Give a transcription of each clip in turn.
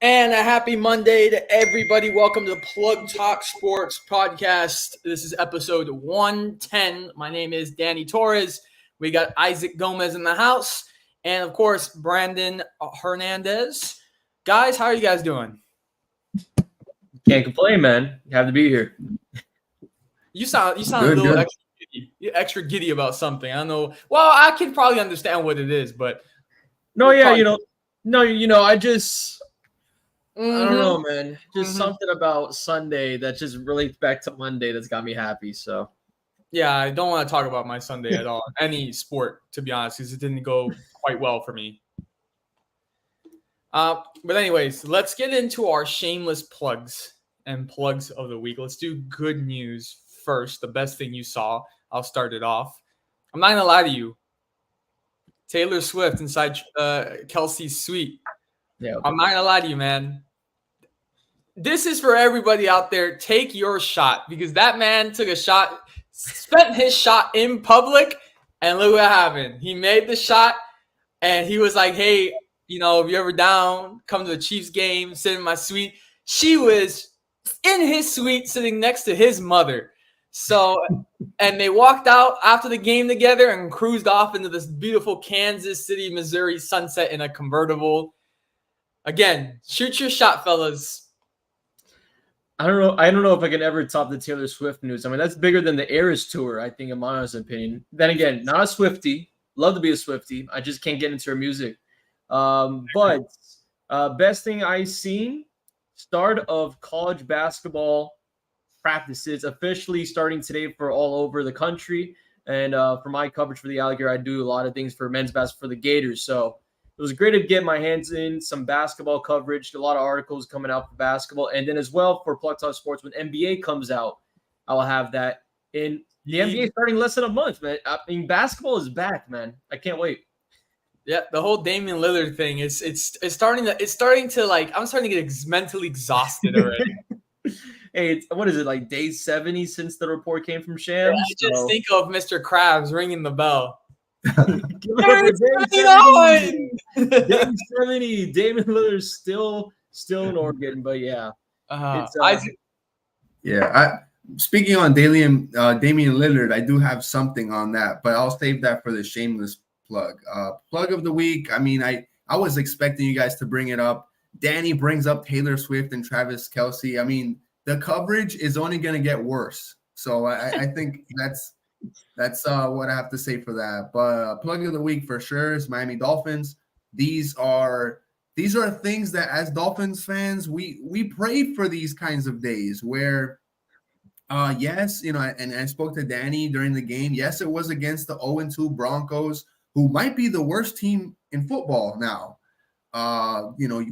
And a happy Monday to everybody. Welcome to the Plug Talk Sports podcast. This is episode 110. My name is Danny Torres. We got Isaac Gomez in the house. And of course, Brandon Hernandez. Guys, how are you guys doing? Can't complain, man. You have to be here. You sound a little extra giddy about something. I don't know. Well, I can probably understand what it is, but I don't know, man. Just Mhm. something about Sunday that just relates back to Monday that's got me happy. So Yeah, I don't want to talk about my Sunday at all. Any sport, to be honest, because it didn't go quite well for me. But anyways, let's get into our shameless plugs and plugs of the week. Let's do good news first. The best thing you saw. I'll start it off. I'm not gonna lie to you. Taylor Swift inside Kelsey's suite. yeah, I'm not gonna lie to you, man. This is for everybody out there. Take your shot because that man took a shot, spent his shot in public, and look what happened. He made the shot, and he was like, "Hey, if you're ever down, come to the Chiefs game, sit in my suite." She was in his suite, sitting next to his mother. So, and they walked out after the game together and cruised off into this beautiful Kansas City, Missouri sunset in a convertible. Again, shoot your shot, fellas. I don't know if I can ever top the Taylor Swift news. I mean, that's bigger than the Eras tour, I think, in my honest opinion. Then again, not a Swiftie. Love to be a Swiftie. I just can't get into her music. But best thing I seen, start of college basketball practices officially starting today for all over the country. And for my coverage for the Alligator, I do a lot of things for men's basketball for the Gators. So it was great to get my hands in some basketball coverage, a lot of articles coming out for basketball. And then as well for PlugTalkSports, when NBA comes out, I will have that. In the NBA starting less than a month, man. I mean, basketball is back, man. I can't wait. Yeah, the whole Damian Lillard thing is it's starting to like I'm starting to get mentally exhausted already. Hey, what is it, like day 70 since the report came from Shams? I just think of Mr. Krabs ringing the bell. Day 70. Damian Lillard's still in Oregon, but yeah. Speaking on Damian Lillard, I do have something on that, but I'll save that for the shameless plug. Plug of the week. I mean, I was expecting you guys to bring it up. Danny brings up Taylor Swift and Travis Kelce. I mean, the coverage is only going to get worse. So I think that's what I have to say for that. But plug of the week for sure is Miami Dolphins. These are things that as Dolphins fans, we pray for these kinds of days where yes, and I spoke to Danny during the game. Yes, it was against the 0-2 Broncos, who might be the worst team in football now.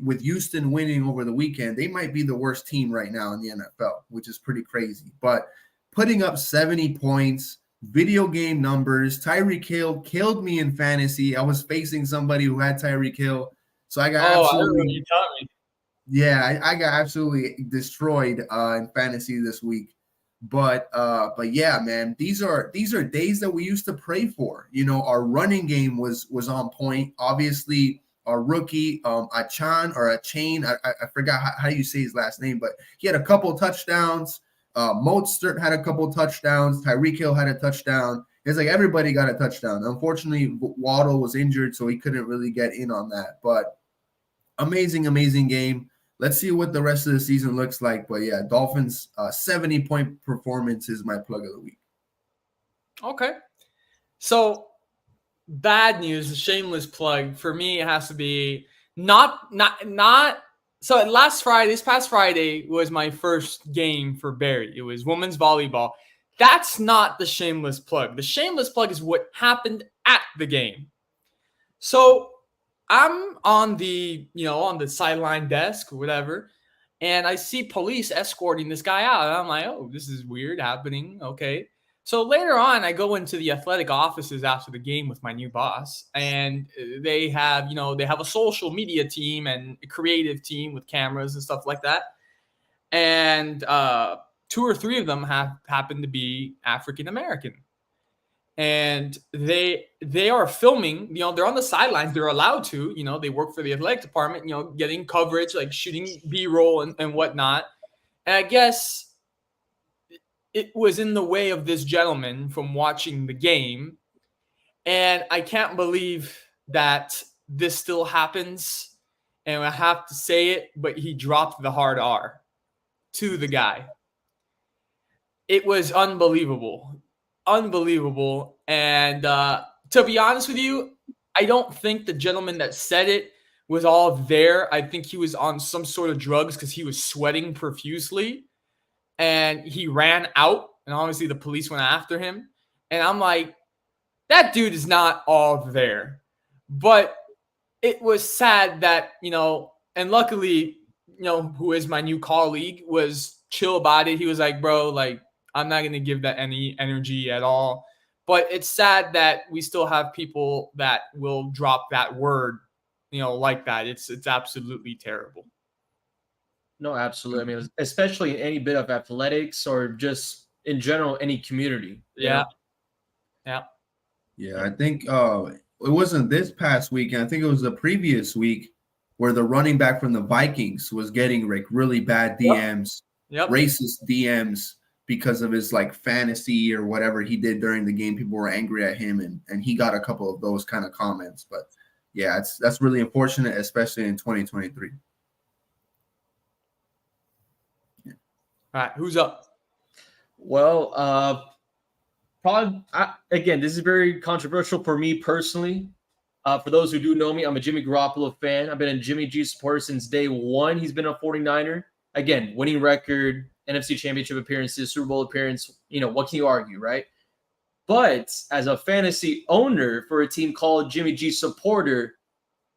With Houston winning over the weekend, they might be the worst team right now in the NFL, which is pretty crazy. But putting up 70 points, video game numbers, Tyreek Hill killed me in fantasy. I was facing somebody who had Tyreek Hill, so I got absolutely. Yeah, I got absolutely destroyed in fantasy this week. But yeah, man, these are days that we used to pray for. Our running game was on point. Obviously, our rookie, Achane, I forgot how you say his last name, but he had a couple touchdowns. Mostert had a couple touchdowns. Tyreek Hill had a touchdown. It's like everybody got a touchdown. Unfortunately, Waddle was injured, so he couldn't really get in on that. But amazing game. Let's see what the rest of the season looks like. But yeah, Dolphins 70-point performance is my plug of the week. Okay. So bad news, a shameless plug. For me, it has to be not so this past Friday was my first game for Barry. It was women's volleyball. That's not the shameless plug. The shameless plug is what happened at the game. So I'm on the sideline desk or whatever, and I see police escorting this guy out. And I'm like, oh, this is weird happening. Okay. So later on, I go into the athletic offices after the game with my new boss, and they have a social media team and a creative team with cameras and stuff like that. And 2 or 3 of them happened to be African American. and they are filming. They're on the sidelines. They're allowed to. They work for the athletic department. Getting coverage, like shooting B-roll and whatnot. And I guess it was in the way of this gentleman from watching the game. And I can't believe that this still happens. And I have to say it, but he dropped the hard R to the guy. It was unbelievable. Unbelievable. And to be honest with you, I don't think the gentleman that said it was all there. I think he was on some sort of drugs because he was sweating profusely. And he ran out. And obviously the police went after him. And I'm like, that dude is not all there. But it was sad that, and luckily, who is my new colleague, was chill about it. He was like, bro, like, I'm not going to give that any energy at all. But it's sad that we still have people that will drop that word, like that. It's absolutely terrible. No, absolutely. I mean, especially in any bit of athletics or just in general, any community. Yeah. Yeah, I think it wasn't this past weekend. I think it was the previous week where the running back from the Vikings was getting like really bad DMs, racist DMs because of his like fantasy or whatever he did during the game. People were angry at him, and he got a couple of those kind of comments. But yeah, that's really unfortunate, especially in 2023. Yeah. All right, who's up? Well, probably again, this is very controversial for me personally. For those who do know me, I'm a Jimmy Garoppolo fan. I've been a Jimmy G supporter since day one. He's been a 49er. Again, winning record, NFC Championship appearances, Super Bowl appearance. What can you argue, right? But as a fantasy owner for a team called Jimmy G supporter,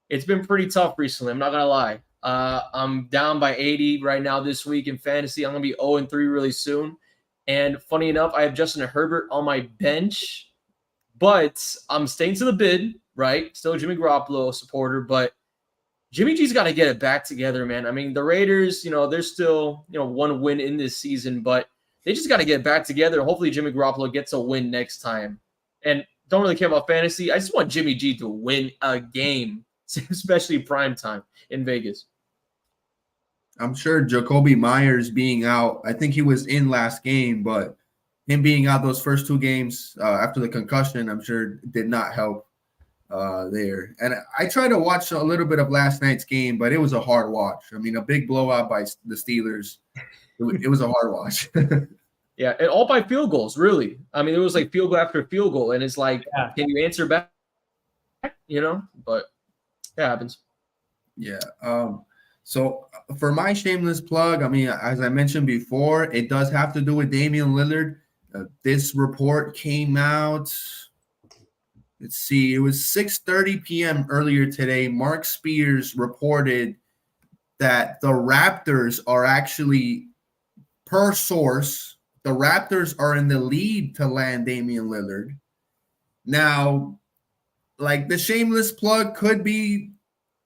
it's been pretty tough recently. I'm not going to lie. I'm down by 80 right now this week in fantasy. I'm going to be 0-3 really soon. And funny enough, I have Justin Herbert on my bench, but I'm staying to the bid, right? Still a Jimmy Garoppolo supporter, but Jimmy G's got to get it back together, man. I mean, the Raiders, they're still, one win in this season, but they just got to get back together. Hopefully Jimmy Garoppolo gets a win next time. And don't really care about fantasy. I just want Jimmy G to win a game, especially prime time in Vegas. I'm sure Jacoby Myers being out, I think he was in last game, but him being out those first two games after the concussion, I'm sure did not help there. And I tried to watch a little bit of last night's game, but it was a hard watch. I mean, a big blowout by the Steelers. It was a hard watch. Yeah, and all by field goals, really. I mean, it was like field goal after field goal, and it's like, Can you answer back? But it happens. Yeah. So for my shameless plug, I mean, as I mentioned before, it does have to do with Damian Lillard. This report came out. Let's see. It was 6:30 p.m. earlier today. Mark Spears reported that the Raptors are actually, per source, the Raptors are in the lead to land Damian Lillard. Now, like the shameless plug could be,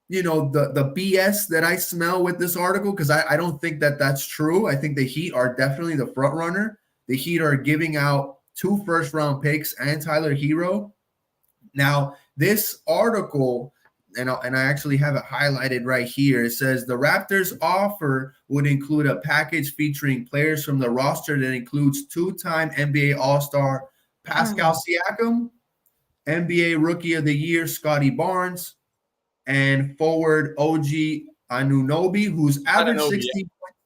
the BS that I smell with this article, because I don't think that that's true. I think the Heat are definitely the front runner. The Heat are giving out 2 first-round picks and Tyler Hero. Now, this article, and I actually have it highlighted right here. It says the Raptors' offer would include a package featuring players from the roster that includes 2-time NBA All-Star Pascal Siakam, NBA Rookie of the Year Scotty Barnes, and forward OG Anunoby, who's averaged 60 points.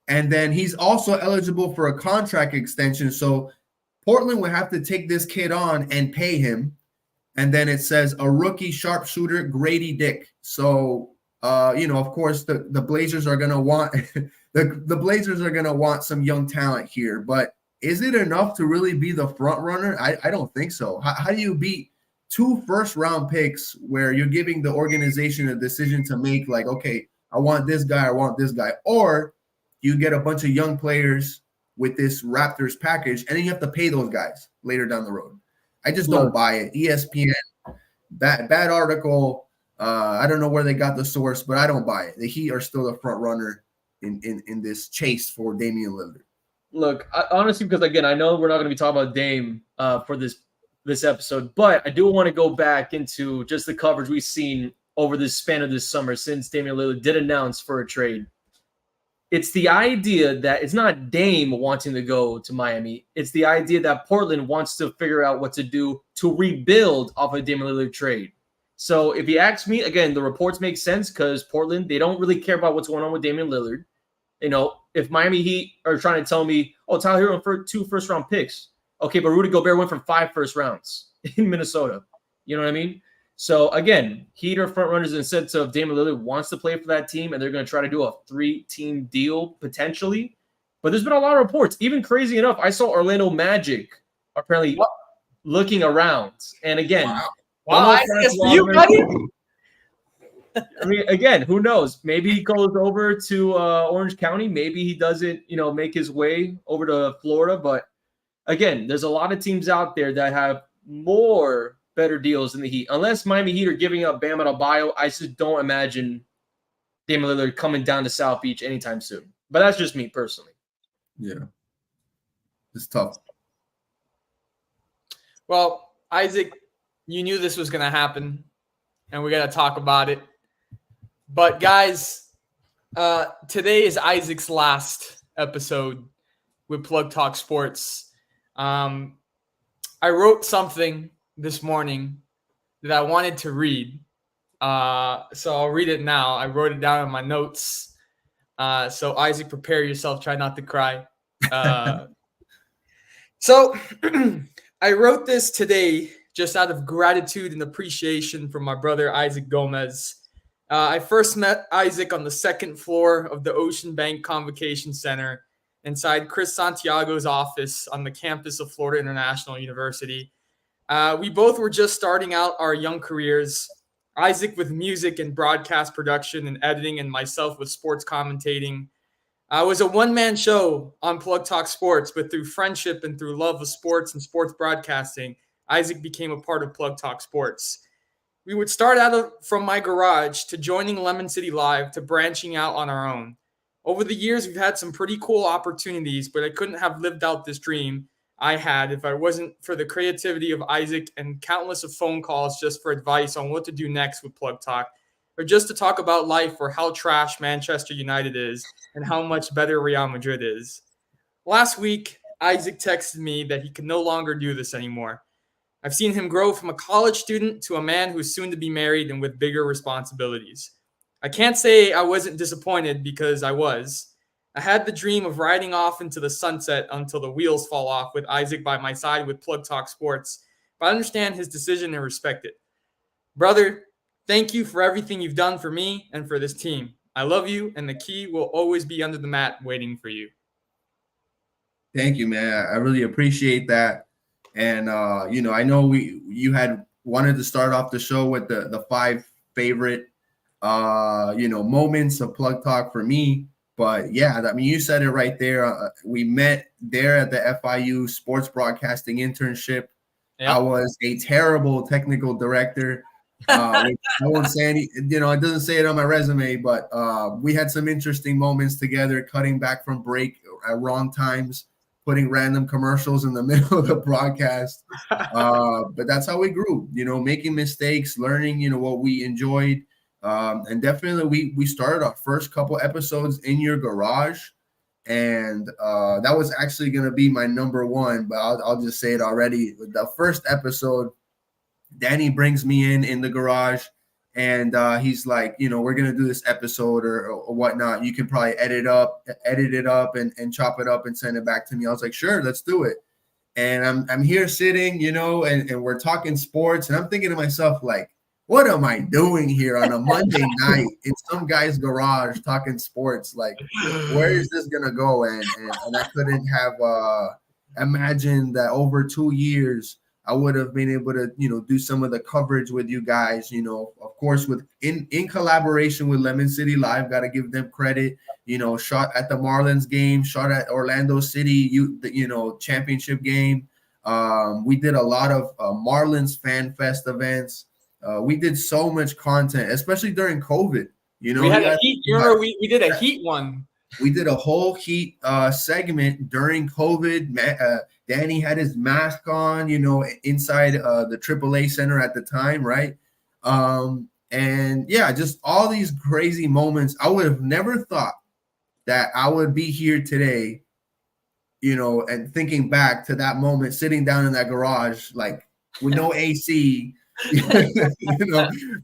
And then he's also eligible for a contract extension. So Portland would have to take this kid on and pay him. And then it says a rookie sharpshooter, Grady Dick. So, of course, the Blazers are going to want the Blazers are going to want some young talent here. But is it enough to really be the front runner? I don't think so. How do you beat 2 first-round picks where you're giving the organization a decision to make, like, okay, I want this guy, or you get a bunch of young players with this Raptors package, and then you have to pay those guys later down the road. I just don't buy it. ESPN, bad article. I don't know where they got the source, but I don't buy it. The Heat are still the front runner in this chase for Damian Lillard. Look, honestly, because again, I know we're not going to be talking about Dame for this episode, but I do want to go back into just the coverage we've seen over the span of this summer since Damian Lillard did announce for a trade. It's the idea that it's not Dame wanting to go to Miami. It's the idea that Portland wants to figure out what to do to rebuild off a Damian Lillard trade. So if you ask me, again, the reports make sense because Portland, they don't really care about what's going on with Damian Lillard. You know, if Miami Heat are trying to tell me, oh, Tyler Hero for 2 first-round picks. Okay, but Rudy Gobert went from 5 first rounds in Minnesota. You know what I mean? So, again, Heat are front runners in the sense of Damian Lillard wants to play for that team, and they're going to try to do a 3-team deal potentially. But there's been a lot of reports. Even crazy enough, I saw Orlando Magic apparently looking around. And again, wow, I guess for you, buddy. I mean, again, who knows? Maybe he goes over to Orange County. Maybe he doesn't, make his way over to Florida. But again, there's a lot of teams out there that have more better deals than the Heat. Unless Miami Heat are giving up Bam Adebayo, I just don't imagine Damian Lillard coming down to South Beach anytime soon. But that's just me personally. Yeah. It's tough. Well, Isaac, you knew this was going to happen, and we got to talk about it. But, guys, today is Isaac's last episode with Plug Talk Sports. I wrote something this morning that I wanted to read. So I'll read it now. I wrote it down in my notes. So Isaac, prepare yourself. Try not to cry. So I wrote this today just out of gratitude and appreciation for my brother, Isaac Gomez. I first met Isaac on the second floor of the Ocean Bank Convocation Center inside Chris Santiago's office on the campus of Florida International University. We both were just starting out our young careers, Isaac with music and broadcast production and editing, and myself with sports commentating. It was a one-man show on Plug Talk Sports, but through friendship and through love of sports and sports broadcasting, Isaac became a part of Plug Talk Sports. We would start out from my garage to joining Lemon City Live to branching out on our own. Over the years, we've had some pretty cool opportunities, but I couldn't have lived out this dream I had if I wasn't for the creativity of Isaac and countless of phone calls just for advice on what to do next with Plug Talk, or just to talk about life or how trash Manchester United is and how much better Real Madrid is. Last week, Isaac texted me that he could no longer do this anymore. I've seen him grow from a college student to a man who's soon to be married and with bigger responsibilities. I can't say I wasn't disappointed because I was. I had the dream of riding off into the sunset until the wheels fall off with Isaac by my side with Plug Talk Sports, but I understand his decision and respect it. Brother, thank you for everything you've done for me and for this team. I love you, and the key will always be under the mat waiting for you. Thank you, man. I really appreciate that. And, I know you had wanted to start off the show with the 5 favorite, moments of Plug Talk for me. But, yeah, I mean, you said it right there. We met there at the FIU sports broadcasting internship. Yep. I was a terrible technical director. I won't say any, it doesn't say it on my resume, but we had some interesting moments together, cutting back from break at wrong times, putting random commercials in the middle of the broadcast. But that's how we grew, making mistakes, learning, what we enjoyed. And definitely we started our first couple episodes in your garage. And that was actually going to be my number 1, but I'll just say it already. The first episode, Danny brings me in the garage, and he's like, we're going to do this episode or whatnot. You can probably edit it up and chop it up and send it back to me. I was like, sure, let's do it. And I'm here sitting, and we're talking sports, and I'm thinking to myself, like, what am I doing here on a Monday night in some guy's garage talking sports? Like, where is this going to go? And I couldn't have imagined that over 2 years, I would have been able to, do some of the coverage with you guys, of course, in collaboration with Lemon City Live. Got to give them credit, shot at the Marlins game, shot at Orlando City, championship game. We did a lot of Marlins Fan Fest events. We did so much content, especially during COVID. We had a Heat. You remember we did a Heat one. We did a whole Heat segment during COVID. Danny had his mask on, inside the AAA center at the time, right? And yeah, just all these crazy moments. I would have never thought that I would be here today, and thinking back to that moment, sitting down in that garage, like with no AC,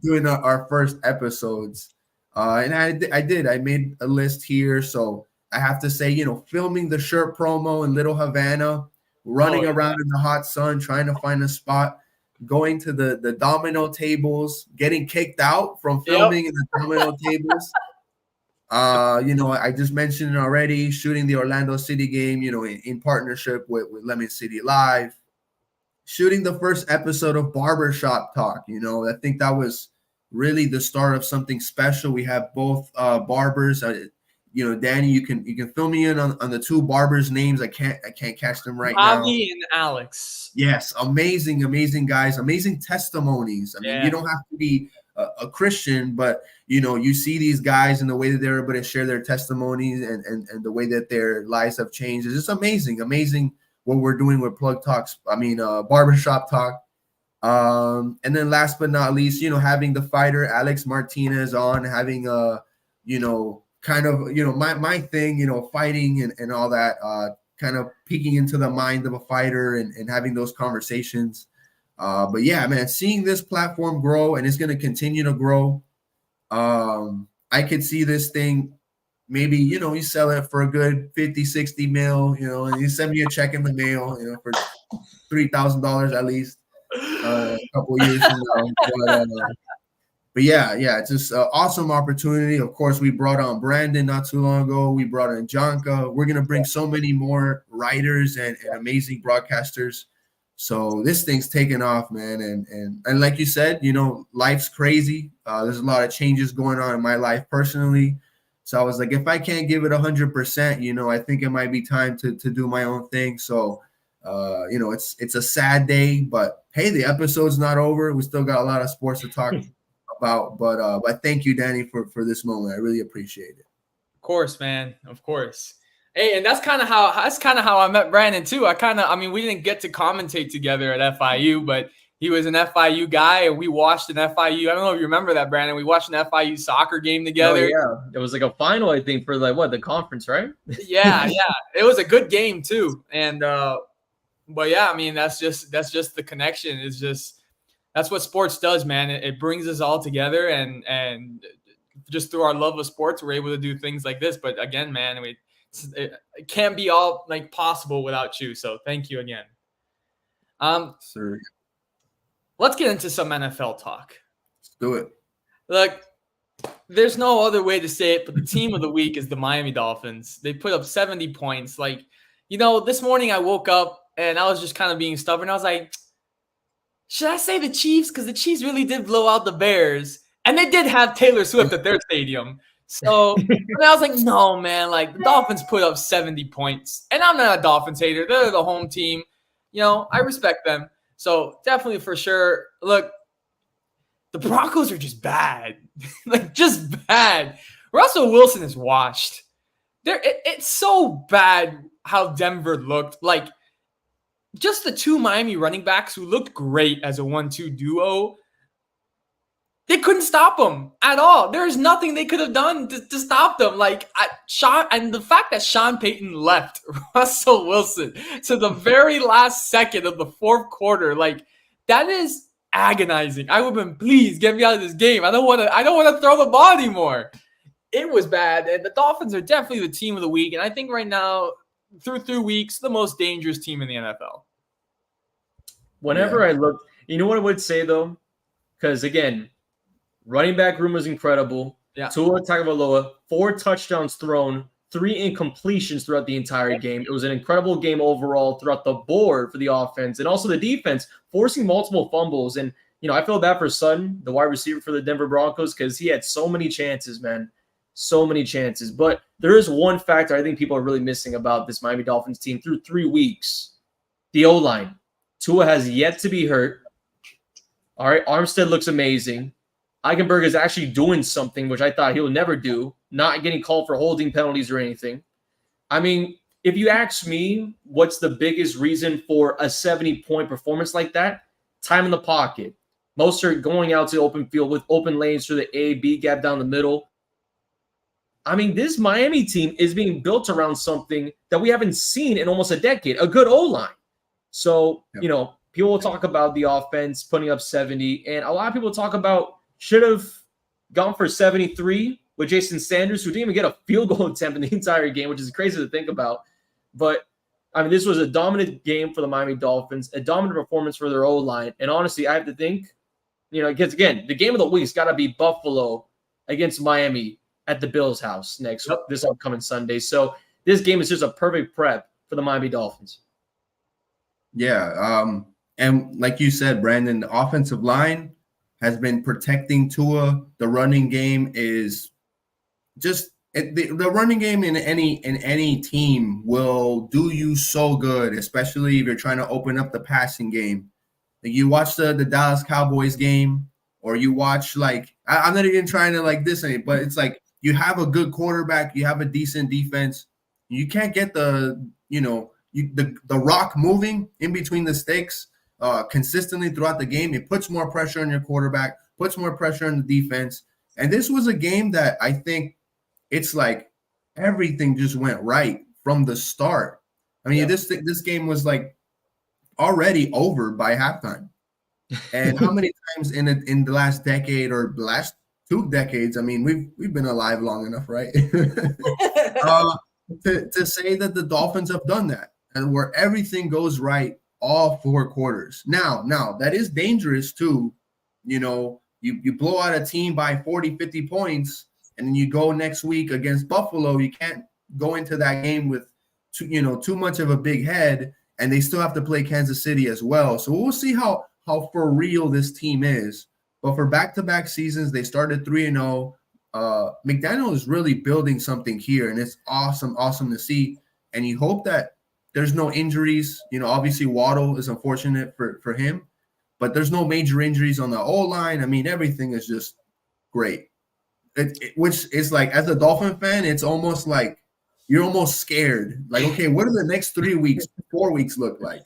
doing our first episodes. And I did. I made a list here. So I have to say, filming the shirt promo in Little Havana, running around in the hot sun, trying to find a spot, going to the domino tables, getting kicked out from filming in the domino tables. I just mentioned it already, shooting the Orlando City game, in partnership with Lemon City Live, shooting the first episode of Barbershop Talk. I think that was really the start of something special. We have both barbers. Danny, you can fill me in on the two barbers' names. I can't catch them right now. Javi and Alex. Yes, amazing guys, amazing testimonies. I mean, you don't have to be a Christian, but you see these guys and the way that they're able to share their testimonies and the way that their lives have changed. It's just amazing what we're doing with Barbershop Talk. And then last but not least, having the fighter Alex Martinez on, having kind of my thing, fighting and all that, kind of peeking into the mind of a fighter and having those conversations. But yeah, man, seeing this platform grow, and it's going to continue to grow. I could see this thing, maybe, you sell it for a good 50, 60 mil, and you send me a check in the mail, for $3,000 at least, a couple of years from now. But yeah, it's just an awesome opportunity. Of course, we brought on Brandon not too long ago. We brought in Janka. We're going to bring so many more writers and amazing broadcasters. So this thing's taken off, man. And like you said, life's crazy. There's a lot of changes going on in my life personally. So I was like, if I can't give it 100%, I think it might be time to do my own thing. So, it's a sad day, but hey, the episode's not over. We still got a lot of sports to talk about. But thank you, Danny, for this moment. I really appreciate it. Of course, man. Of course. Hey, and that's kind of how I met Brandon too. We didn't get to commentate together at FIU, but he was an FIU guy, and we watched an FIU. I don't know if you remember that, Brandon. We watched an FIU soccer game together. Oh, yeah, it was like a final, I think, for the conference, right? Yeah, it was a good game too. And but yeah, that's just the connection. It's just that's what sports does, man. It brings us all together, and just through our love of sports, we're able to do things like this. But again, man, it can't be all possible without you. So thank you again. Sir. Let's get into some NFL talk. Let's do it. Look, there's no other way to say it, but the team of the week is the Miami Dolphins. They put up 70 points. This morning I woke up and I was just kind of being stubborn. I was like, should I say the Chiefs? Because the Chiefs really did blow out the Bears. And they did have Taylor Swift at their stadium. So I was like, no, man, the Dolphins put up 70 points. And I'm not a Dolphins hater. They're the home team. I respect them. So definitely for sure. Look, the Broncos are just bad. Just bad. Russell Wilson is washed. It's so bad how Denver looked. Just the two Miami running backs who looked great as a 1-2 duo, they couldn't stop them at all. There's nothing they could have done to stop them. And the fact that Sean Payton left Russell Wilson to the very last second of the fourth quarter, that is agonizing. I would have been, please get me out of this game. I don't want to throw the ball anymore. It was bad. And the Dolphins are definitely the team of the week. And I think right now, through 3 weeks, the most dangerous team in the NFL. Whenever I looked, you know what I would say though? Because again, running back room was incredible. Yeah. Tua Tagovailoa, 4 touchdowns thrown, 3 incompletions throughout the entire game. It was an incredible game overall throughout the board for the offense and also the defense, forcing multiple fumbles. And, I feel bad for Sutton, the wide receiver for the Denver Broncos, because he had so many chances, man. So many chances. But there is one factor I think people are really missing about this Miami Dolphins team through 3 weeks. The O-line. Tua has yet to be hurt. All right, Armstead looks amazing. Eichenberg is actually doing something, which I thought he would never do, not getting called for holding penalties or anything. I mean, if you ask me what's the biggest reason for a 70-point performance like that, time in the pocket. Most are going out to the open field with open lanes through the A-B gap down the middle. I mean, this Miami team is being built around something that we haven't seen in almost a decade, a good O-line. So, you know, people will talk about the offense putting up 70, and a lot of people talk about should have gone for 73 with Jason Sanders, who didn't even get a field goal attempt in the entire game, which is crazy to think about. But, I mean, this was a dominant game for the Miami Dolphins, a dominant performance for their O-line. And honestly, I have to think, you know, because, again, the game of the week's got to be Buffalo against Miami at the Bills' house this upcoming Sunday. So this game is just a perfect prep for the Miami Dolphins. Yeah. And like you said, Brandon, the offensive line has been protecting Tua. The running game is just the running game in any team will do you so good, especially if you're trying to open up the passing game. Like you watch the Dallas Cowboys game, or you watch I'm not even trying to but it's like you have a good quarterback, you have a decent defense. You can't get the rock moving in between the sticks consistently throughout the game. It puts more pressure on your quarterback, puts more pressure on the defense. And this was a game that I think it's like everything just went right from the start. I mean, this game was like already over by halftime. And how many times in the last decade or the last 2 decades? I mean, we've been alive long enough, right? To say that the Dolphins have done that, and where everything goes right all 4 quarters. Now that is dangerous too. You know, you blow out a team by 40, 50 points, and then you go next week against Buffalo. You can't go into that game with too much of a big head, and they still have to play Kansas City as well. So we'll see how for real this team is. But for back-to-back seasons, they started 3-0. McDaniel is really building something here, and it's awesome to see. And you hope that there's no injuries. You know, obviously Waddle is unfortunate for him, but there's no major injuries on the O-line. I mean, everything is just great. Which is like, as a Dolphin fan, it's almost like you're almost scared. Like, okay, what do the next 3 weeks, 4 weeks look like?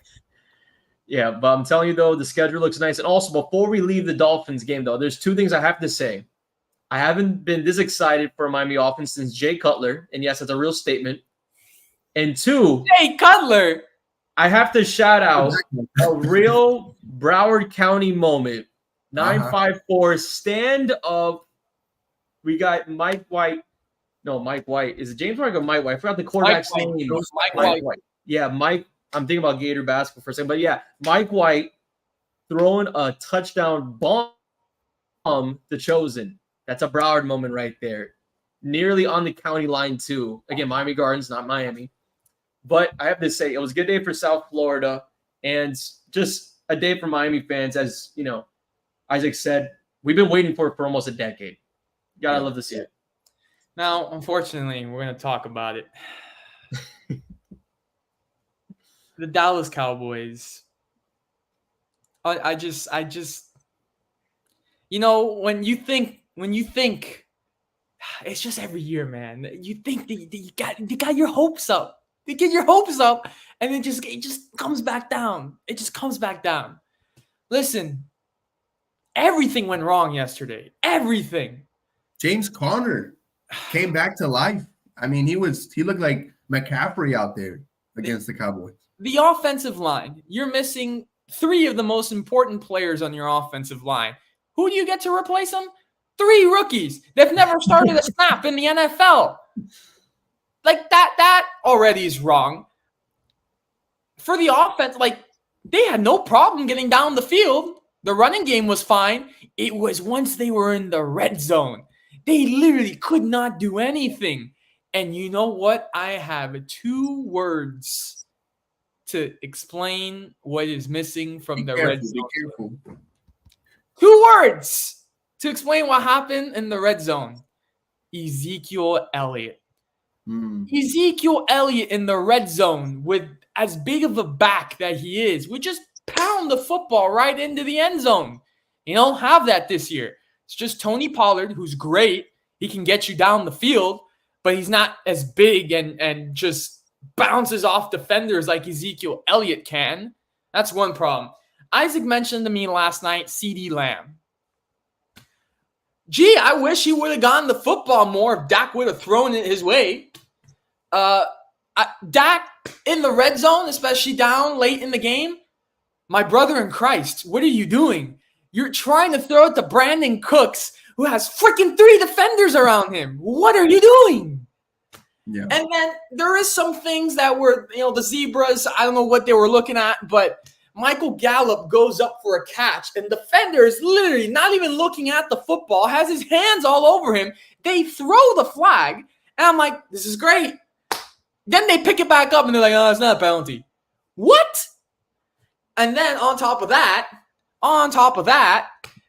Yeah, but I'm telling you, though, the schedule looks nice. And also, before we leave the Dolphins game, though, there's 2 things I have to say. I haven't been this excited for a Miami offense since Jay Cutler. And yes, that's a real statement. And 2, Jay Cutler, I have to shout out a real Broward County moment. 954 stand up. We got Mike White. No, Mike White. Is it James White or Mike White? I forgot the quarterback's name. Mike White. Yeah, Mike. I'm thinking about Gator basketball for a second. But yeah, Mike White throwing a touchdown bomb to Chosen. That's a Broward moment right there. Nearly on the county line, too. Again, Miami Gardens, not Miami. But I have to say, it was a good day for South Florida and just a day for Miami fans. As, you know, Isaac said, we've been waiting for it for almost a decade. Gotta love to see it. Now, unfortunately, we're going to talk about it. The Dallas Cowboys. I just, you know, when you think, it's just every year, man. You think that you got your hopes up. You get your hopes up, and it just comes back down. It just comes back down. Listen, everything went wrong yesterday. Everything. James Conner came back to life. I mean, he looked like McCaffrey out there against the Cowboys. The offensive line, you're missing 3 of the most important players on your offensive line. Who do you get to replace them? 3 rookies. They've never started a snap in the NFL. Like that already is wrong. For the offense, like, they had no problem getting down the field. The running game was fine. It was once they were in the red zone. They literally could not do anything. And you know what? I have 2 words to explain what is missing from the red zone. Be careful. 2 words to explain what happened in the red zone. Ezekiel Elliott. Ezekiel Elliott in the red zone, with as big of a back that he is, would just pound the football right into the end zone. You don't have that this year. It's just Tony Pollard, who's great. He can get you down the field, but he's not as big and just bounces off defenders like Ezekiel Elliott can. That's one problem. Isaac mentioned to me last night, CeeDee Lamb. Gee, I wish he would have gotten the football more if Dak would have thrown it his way. Dak in the red zone, especially down late in the game, my brother in Christ, what are you doing? You're trying to throw it to Brandon Cooks, who has freaking 3 defenders around him. What are you doing? Yeah. And then there is some things that were, the zebras, I don't know what they were looking at, but Michael Gallup goes up for a catch, and defender is literally not even looking at the football, has his hands all over him. They throw the flag, and I'm like, this is great. Then they pick it back up, and they're like, oh, it's not a penalty. What? And then on top of that,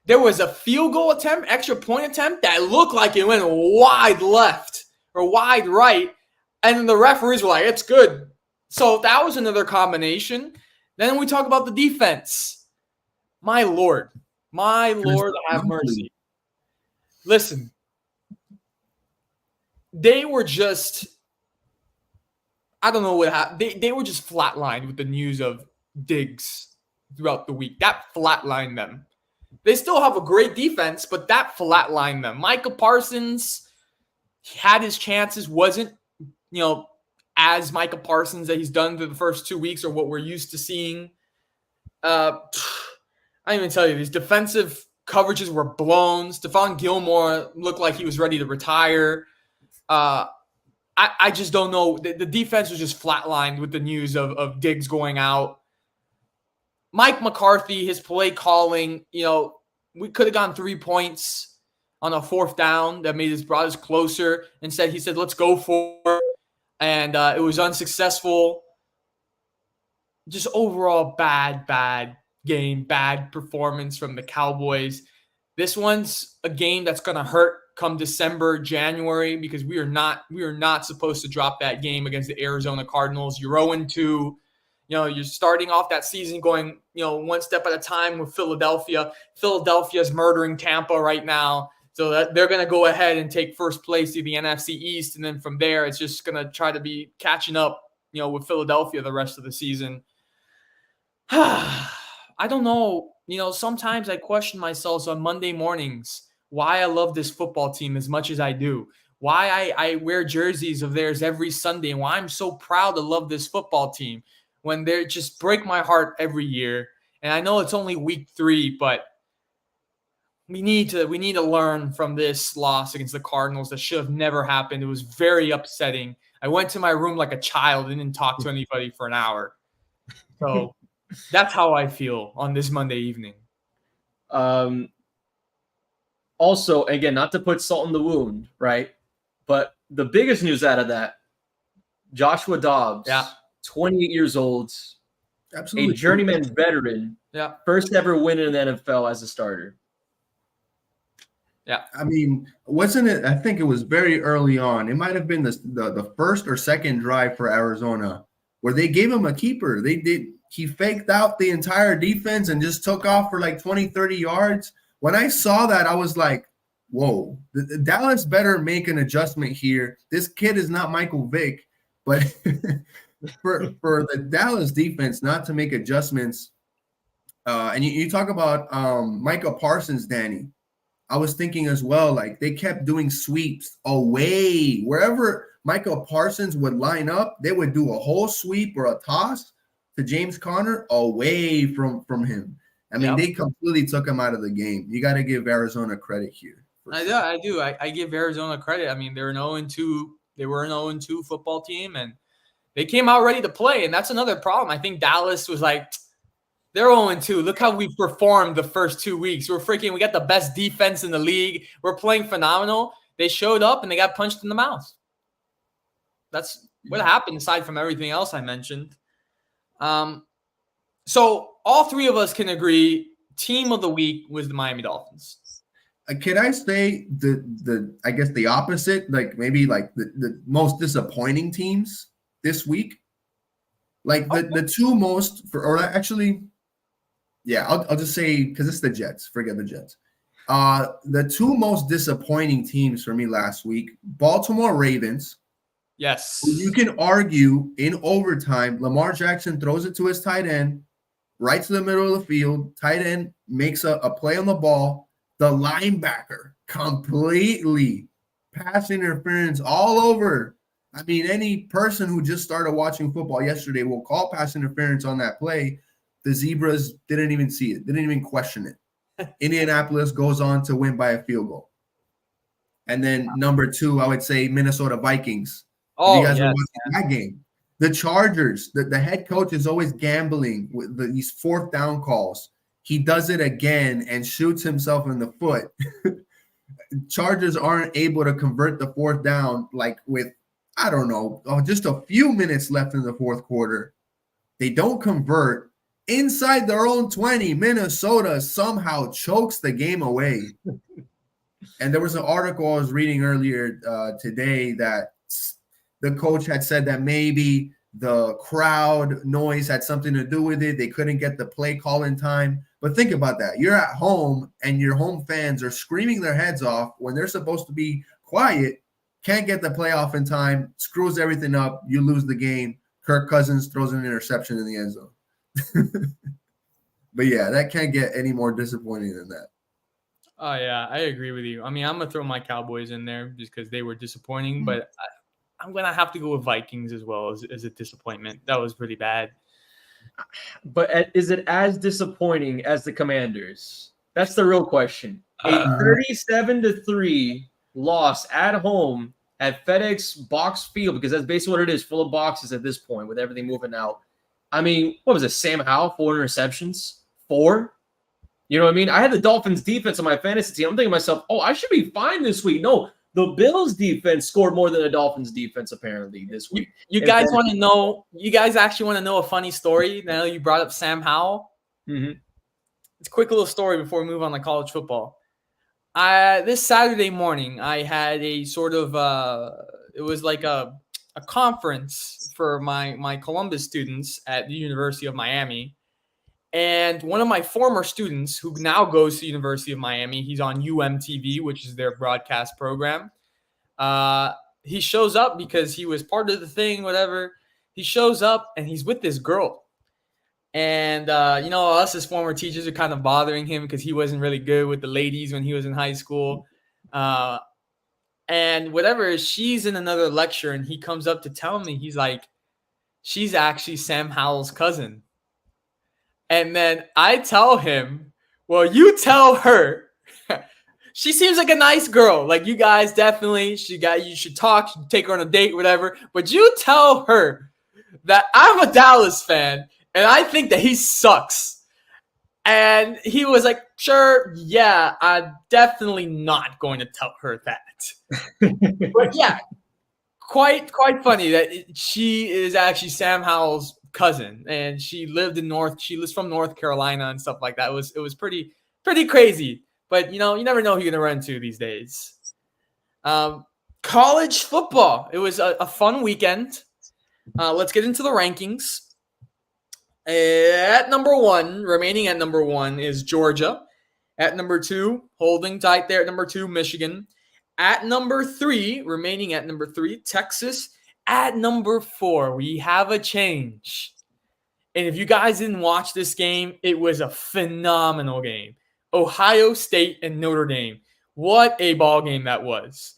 there was a field goal attempt, extra point attempt that looked like it went wide left or wide right, and the referees were like, it's good. So that was another combination. Then we talk about the defense. My Lord, have mercy. Listen, they were just, I don't know what happened. They were just flatlined with the news of Diggs throughout the week. That flatlined them. They still have a great defense, but that flatlined them. Micah Parsons had his chances, wasn't, as Micah Parsons that he's done through the first 2 weeks or what we're used to seeing. I didn't even tell you, these defensive coverages were blown. Stephon Gilmore looked like he was ready to retire. I just don't know. The defense was just flatlined with the news of Diggs going out. Mike McCarthy, his play calling, we could have gotten 3 points on a 4th down that brought us closer. Instead, he said, let's go for it. And it was unsuccessful. Just overall bad game, bad performance from the Cowboys. This one's a game that's going to hurt come December, January, because we are not supposed to drop that game against the Arizona Cardinals. You're 0-2. You're starting off that season going, one step at a time with Philadelphia. Philadelphia's murdering Tampa right now. So that they're going to go ahead and take first place in the NFC East. And then from there, it's just going to try to be catching up, with Philadelphia the rest of the season. I don't know. Sometimes I question myself on Monday mornings why I love this football team as much as I do. Why I wear jerseys of theirs every Sunday and why I'm so proud to love this football team when they just break my heart every year. And I know it's only week 3, but we need to learn from this loss against the Cardinals that should have never happened. It was very upsetting. I went to my room like a child and didn't talk to anybody for an hour. So that's how I feel on this Monday evening. Also, again, not to put salt in the wound, right? But the biggest news out of that, Joshua Dobbs, 28 years old, absolutely a journeyman veteran, first ever win in the NFL as a starter. Yeah. I mean, wasn't it? I think it was very early on. It might have been the first or second drive for Arizona where they gave him a keeper. He faked out the entire defense and just took off for like 20, 30 yards. When I saw that, I was like, whoa, the Dallas better make an adjustment here. This kid is not Michael Vick, but for the Dallas defense not to make adjustments. And you talk about Micah Parsons, Danny. I was thinking as well, like they kept doing sweeps away. Wherever Michael Parsons would line up, they would do a whole sweep or a toss to James Conner away from him. I mean, they completely took him out of the game. You got to give Arizona credit here. I do. I give Arizona credit. I mean, they're an 0-2. They were an 0-2 football team, and they came out ready to play. And that's another problem. I think Dallas was like, they're 0-2. Look how we performed the first 2 weeks. We got the best defense in the league. We're playing phenomenal. They showed up and they got punched in the mouth. That's what happened aside from everything else I mentioned. So all 3 of us can agree team of the week was the Miami Dolphins. Can I say I guess the opposite, like maybe like the most disappointing teams this week? Like the 2 most I'll just say, because it's the Jets. Forget the Jets. The two most disappointing teams for me last week, Baltimore Ravens. Yes. You can argue in overtime, Lamar Jackson throws it to his tight end, right to the middle of the field. Tight end makes a play on the ball. The linebacker completely pass interference all over. I mean, any person who just started watching football yesterday will call pass interference on that play. The Zebras didn't even see it, didn't even question it. Indianapolis goes on to win by a field goal. And then number two, I would say Minnesota Vikings. If you guys are watching that game, the Chargers, the head coach is always gambling with these fourth down calls. He does it again and shoots himself in the foot. Chargers aren't able to convert the fourth down like with, I don't know, just a few minutes left in the fourth quarter. They don't convert. Inside their own 20, Minnesota somehow chokes the game away. And there was an article I was reading earlier today that the coach had said that maybe the crowd noise had something to do with it. They couldn't get the play call in time. But think about that. You're at home and your home fans are screaming their heads off when they're supposed to be quiet, can't get the play off in time, screws everything up, you lose the game. Kirk Cousins throws an interception in the end zone. But yeah, that can't get any more disappointing than that. Oh, yeah, I agree with you. I mean, I'm going to throw my Cowboys in there just because they were disappointing, but I'm going to have to go with Vikings as well as a disappointment. That was pretty bad. But is it as disappointing as the Commanders? That's the real question. A 37-3 loss at home at FedEx Box Field, because that's basically what it is, full of boxes at this point with everything moving out. I mean, what was it, Sam Howell, 4 interceptions? 4? You know what I mean? I had the Dolphins defense on my fantasy team. I'm thinking to myself, oh, I should be fine this week. No, the Bills defense scored more than the Dolphins defense apparently this week. You guys want to know? You guys actually want to know a funny story? Now you brought up Sam Howell. Mm-hmm. It's a quick little story before we move on to college football. This Saturday morning, I had a sort of it was like a conference for my Columbus students at the University of Miami. And one of my former students who now goes to the University of Miami, he's on UMTV, which is their broadcast program. He shows up because he was part of the thing, whatever. He shows up and he's with this girl. And, us as former teachers are kind of bothering him because he wasn't really good with the ladies when he was in high school. And whatever, she's in another lecture and he comes up to tell me, he's like, she's actually Sam Howell's cousin. And then I tell him, well, you tell her. She seems like a nice girl. Like, you guys definitely, you should talk, take her on a date, whatever. But you tell her that I'm a Dallas fan and I think that he sucks. And he was like, sure, yeah, I'm definitely not going to tell her that. But yeah, quite funny that she is actually Sam Howell's cousin, and she lives from North Carolina and stuff like that. It was pretty crazy, but you never know who you're gonna run into these days. College football, it was a fun weekend. Let's get into the rankings. Remaining at number one is Georgia. At number 2, holding tight there at number 2, Michigan. At number 3, remaining at number 3, Texas. At number 4, we have a change. And if you guys didn't watch this game, it was a phenomenal game. Ohio State and Notre Dame. What a ball game that was.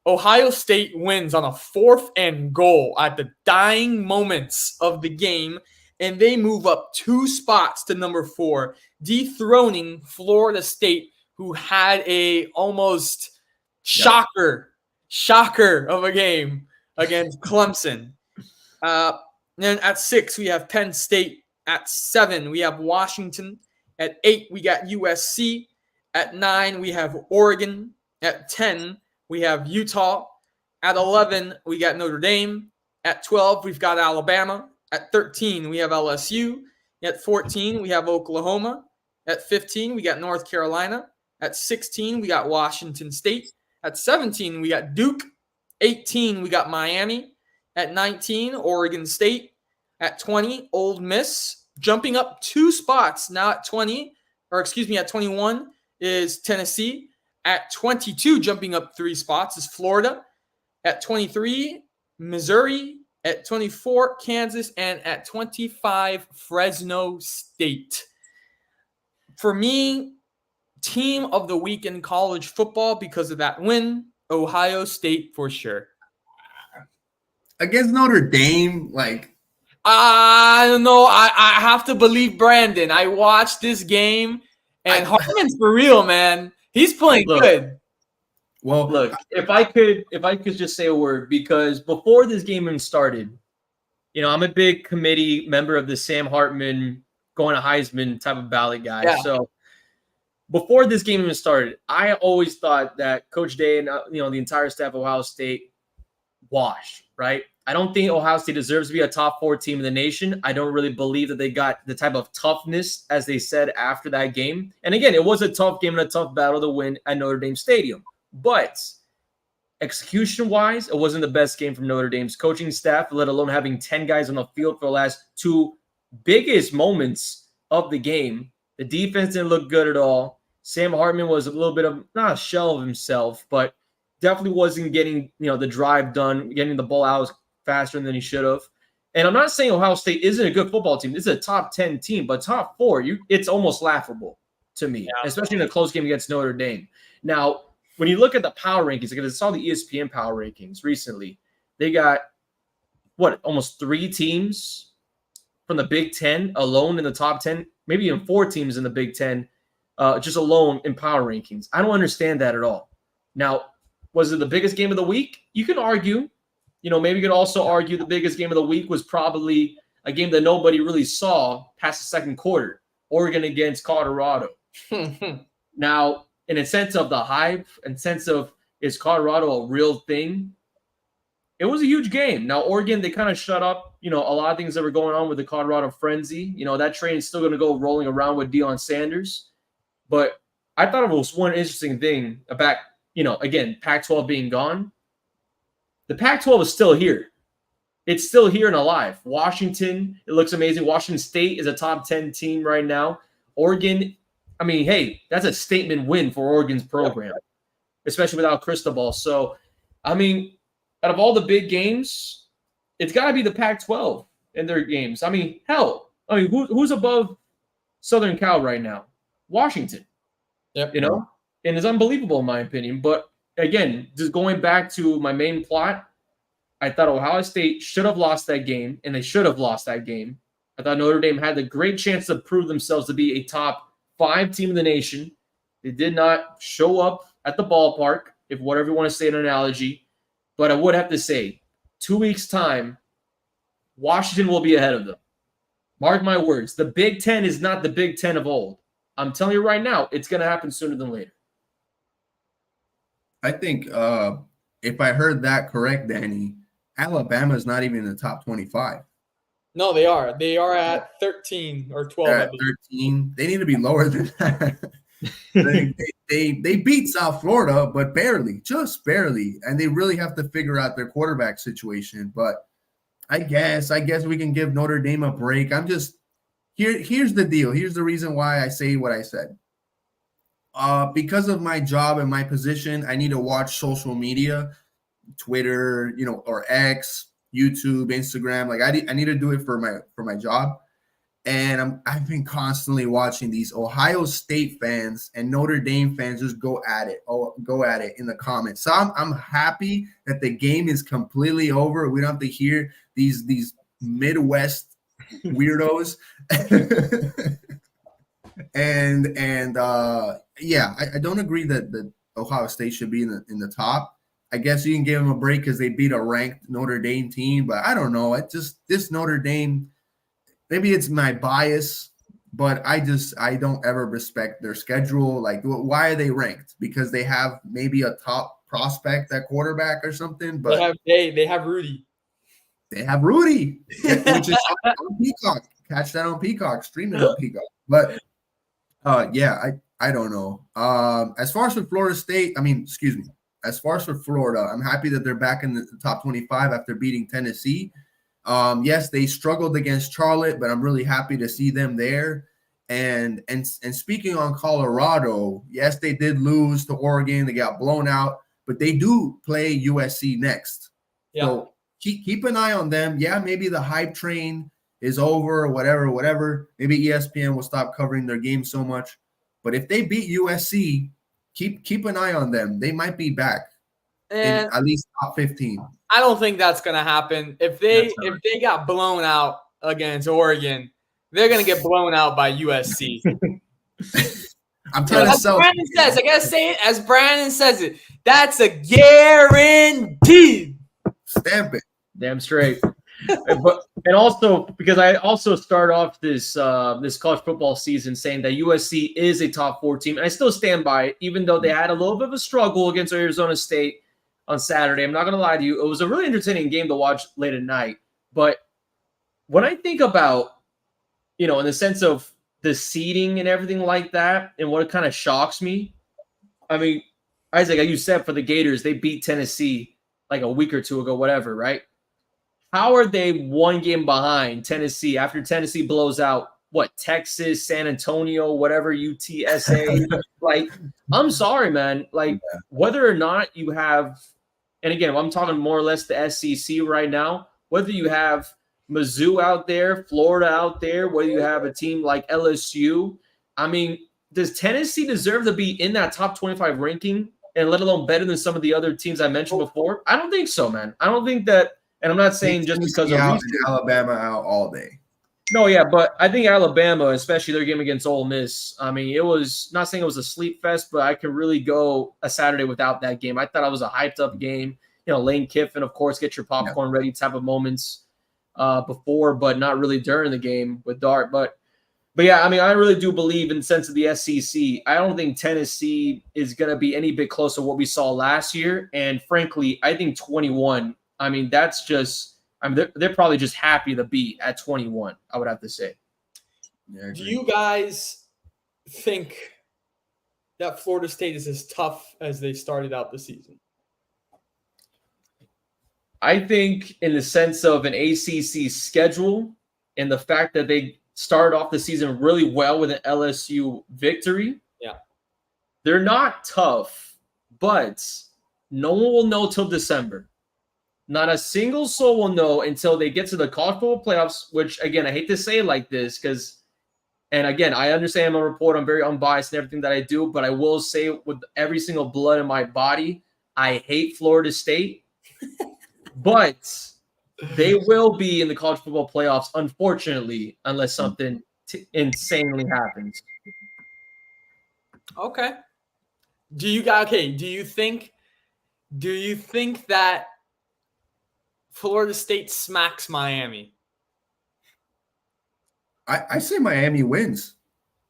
Ohio State wins on a 4th and goal at the dying moments of the game, and they move up 2 spots to number 4, dethroning Florida State, who had a almost shocker of a game against Clemson. Then at 6, we have Penn State. At 7, we have Washington. At 8, we got USC. At 9, we have Oregon. At 10, we have Utah. At 11, we got Notre Dame. At 12, we've got Alabama. At 13, we have LSU. At 14, we have Oklahoma. At 15, we got North Carolina. At 16, we got Washington State. At 17, we got Duke. 18, we got Miami. At 19, Oregon State. At 20, Ole Miss. Jumping up 2 spots now at 21 is Tennessee. At 22, jumping up 3 spots, is Florida. At 23, Missouri. At 24, Kansas. And at 25, Fresno State. For me, team of the week in college football because of that win, Ohio State for sure. Against Notre Dame, like, I don't know. I have to believe Brandon. I watched this game, and Hartman's for real, man. He's playing good. Well, look, if I could just say a word, because before this game even started, I'm a big committee member of the Sam Hartman going to Heisman type of ballot guy. Yeah. So before this game even started, I always thought that Coach Day and the entire staff of Ohio State washed, right? I don't think Ohio State deserves to be a top 4 team in the nation. I don't really believe that they got the type of toughness as they said after that game. And again, it was a tough game and a tough battle to win at Notre Dame Stadium. But execution-wise, it wasn't the best game from Notre Dame's coaching staff, let alone having 10 guys on the field for the last 2 biggest moments of the game. The defense didn't look good at all. Sam Hartman was a little bit of, not a shell of himself, but definitely wasn't getting, the drive done, getting the ball out faster than he should have. And I'm not saying Ohio State isn't a good football team. This is a top 10 team, but top 4, it's almost laughable to me, especially in a close game against Notre Dame. Now, when you look at the power rankings, because I saw the ESPN power rankings recently, they got, almost 3 teams from the Big Ten alone in the top 10, maybe even 4 teams in the Big Ten, just alone in power rankings. I don't understand that at all. Now, was it the biggest game of the week? You can argue. Maybe you could also argue the biggest game of the week was probably a game that nobody really saw past the second quarter, Oregon against Colorado. Now, in a sense of the hype and sense of is Colorado a real thing, it was a huge game. Now, Oregon, they kind of shut up, a lot of things that were going on with the Colorado frenzy. That train is still going to go rolling around with Deion Sanders. But I thought it was one interesting thing about, again, Pac-12 being gone. The Pac-12 is still here. It's still here and alive. Washington, it looks amazing. Washington State is a top 10 team right now. Oregon, I mean, hey, that's a statement win for Oregon's program, especially without Cristobal. So, I mean, out of all the big games, it's got to be the Pac-12 in their games. I mean, hell, who's above Southern Cal right now? Washington. Yep. And it's unbelievable in my opinion. But again, just going back to my main plot, I thought Ohio State should have lost that game, and they should have lost that game. I thought Notre Dame had the great chance to prove themselves to be a top 5 team in the nation. They did not show up at the ballpark, if whatever you want to say an analogy. But I would have to say, 2 weeks' time, Washington will be ahead of them. Mark my words. The Big Ten is not the Big Ten of old. I'm telling you right now, it's going to happen sooner than later. I think if I heard that correct, Danny, Alabama is not even in the top 25. No, they are. They are at 13 or 12. They're at 13. They need to be lower than that. they beat South Florida, but barely, just barely. And they really have to figure out their quarterback situation. But I guess we can give Notre Dame a break. I'm just here's the deal. Here's the reason why I say what I said. Because of my job and my position, I need to watch social media, Twitter, or X, YouTube, Instagram. Like I need to do it for my job. And I've been constantly watching these Ohio State fans and Notre Dame fans just go at it in the comments. So I'm happy that the game is completely over. We don't have to hear these Midwest weirdos. I don't agree that Ohio State should be in the top. I guess you can give them a break because they beat a ranked Notre Dame team, but I don't know. This Notre Dame, maybe it's my bias, but I don't ever respect their schedule. Like, why are they ranked? Because they have maybe a top prospect at quarterback or something. But they have Rudy. They have Rudy, which is on Peacock. Catch that on Peacock. Stream it on Peacock. But I don't know. As far as for Florida State, as far as for Florida, I'm happy that they're back in the top 25 after beating Tennessee. Yes, they struggled against Charlotte, but I'm really happy to see them there. And speaking on Colorado, yes, they did lose to Oregon. They got blown out, but they do play USC next. Yeah. So keep an eye on them. Yeah, maybe the hype train is over or whatever. Maybe ESPN will stop covering their game so much. But if they beat USC, keep an eye on them. They might be back in at least top 15. I don't think that's gonna happen. If they got blown out against Oregon, they're gonna get blown out by USC. I'm trying to sell. Brandon says, I gotta say it as Brandon says it. That's a guarantee. Stamp it. Damn straight. And also because I also start off this college football season saying that USC is a top 4 team, and I still stand by it, even though they had a little bit of a struggle against Arizona State on Saturday. I'm not gonna lie to you, it was a really entertaining game to watch late at night. But when I think about, in the sense of the seeding and everything like that, and what kind of shocks me, I mean, Isaac, like you said, for the Gators, they beat Tennessee like a week or two ago, whatever, right? How are they 1 game behind Tennessee after Tennessee blows out, Texas, San Antonio, whatever, UTSA? Like, I'm sorry, man. Like, whether or not you have, and again, I'm talking more or less the SEC right now, whether you have Mizzou out there, Florida out there, whether you have a team like LSU, I mean, does Tennessee deserve to be in that top 25 ranking, and let alone better than some of the other teams I mentioned before? I don't think so, man. I don't think that, and I'm not saying just because of Alabama out all day. No, yeah, but I think Alabama, especially their game against Ole Miss, I mean, it was, not saying it was a sleep fest, but I can really go a Saturday without that game. I thought it was a hyped up game. Lane Kiffin, of course, get your popcorn ready type of moments before, but not really during the game with Dart. But yeah, I mean, I really do believe in the sense of the SEC. I don't think Tennessee is going to be any bit close to what we saw last year. And frankly, I think 21, I mean, that's just, I mean, they're probably just happy to be at 21, I would have to say. Yeah, do you guys think that Florida State is as tough as they started out the season? I think in the sense of an ACC schedule and the fact that they started off the season really well with an LSU victory. Yeah. They're not tough, but no one will know till December. Not a single soul will know until they get to the college football playoffs, which, again, I hate to say it like this because, and again, I understand I'm a reporter. I'm very unbiased in everything that I do, but I will say with every single blood in my body, I hate Florida State. But they will be in the college football playoffs, unfortunately, unless something insanely happens. Okay. Do you think that Florida State smacks Miami? I say Miami wins.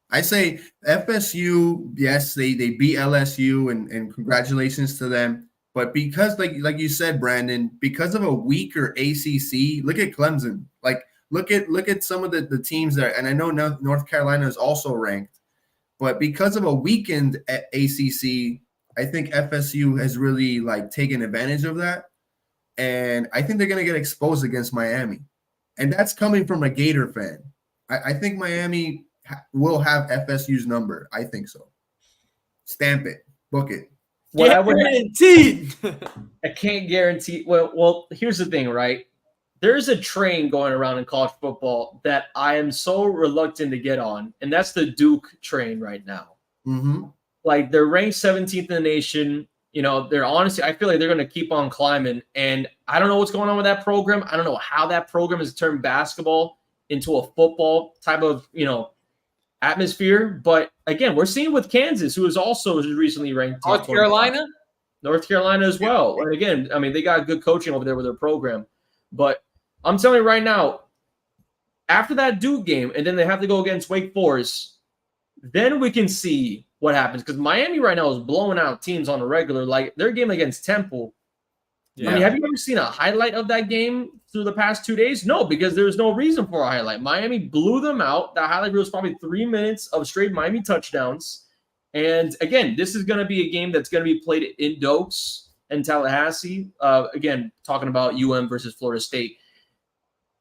I say FSU, yes, they beat LSU, and congratulations to them. But because, like you said, Brandon, because of a weaker ACC, look at Clemson. Like, look at some of the teams there. And I know North Carolina is also ranked. But because of a weakened ACC, I think FSU has really, taken advantage of that. And I think they're going to get exposed against Miami. And that's coming from a Gator fan. I think Miami will have FSU's number. I think so. Stamp it. Book it. Guaranteed. I can't guarantee. Well, here's the thing, right? There's a train going around in college football that I am so reluctant to get on, and that's the Duke train right now. Mm-hmm. Like, they're ranked 17th in the nation. They're honestly, I feel like they're going to keep on climbing, and I don't know what's going on with that program. I don't know how that program has turned basketball into a football type of, atmosphere. But again, we're seeing with Kansas, who is also recently ranked North Carolina as well. And again, I mean, they got good coaching over there with their program. But I'm telling you right now, after that Duke game, and then they have to go against Wake Forest, then we can see what happens. Because Miami right now is blowing out teams on a regular. Like, their game against Temple. Yeah. I mean, have you ever seen a highlight of that game through the past 2 days? No, because there's no reason for a highlight. Miami blew them out. That highlight was probably 3 minutes of straight Miami touchdowns. And again, this is going to be a game that's going to be played in Dokes and Tallahassee. Again, talking about UM versus Florida State.